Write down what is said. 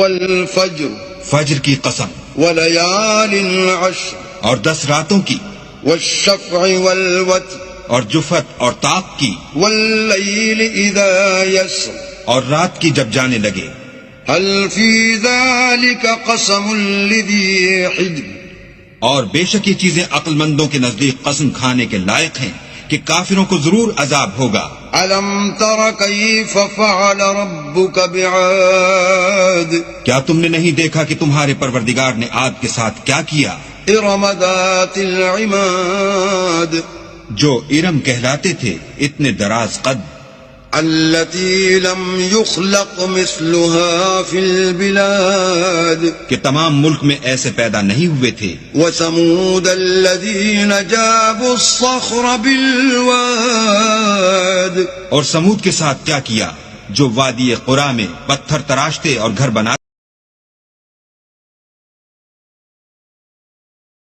والفجر فجر کی قسم، وليال عشر اور 10 راتوں کی، والشفع والوتر اور جفت اور طاق کی، والليل إذا يسر اور رات کی جب جانے لگے۔ هل في ذلك قسم لذي حجر اور بے شک یہ چیزیں عقل مندوں کے نزدیک قسم کھانے کے لائق ہیں کہ کافروں کو ضرور عذاب ہوگا۔ ألم تر كيف فعل ربك بعاد کیا تم نے نہیں دیکھا کہ تمہارے پروردگار نے عاد کے ساتھ کیا کیا؟ إرم ذات العماد جو ارم کہلاتے تھے، اتنے دراز قد، التي لم يخلق مثلها في البلاد کہ تمام ملک میں ایسے پیدا نہیں ہوئے تھے۔ وثمود الذين جابوا الصخر بالواد اور سمود کے ساتھ کیا کیا جو وادی قرا میں پتھر تراشتے اور گھر بناتے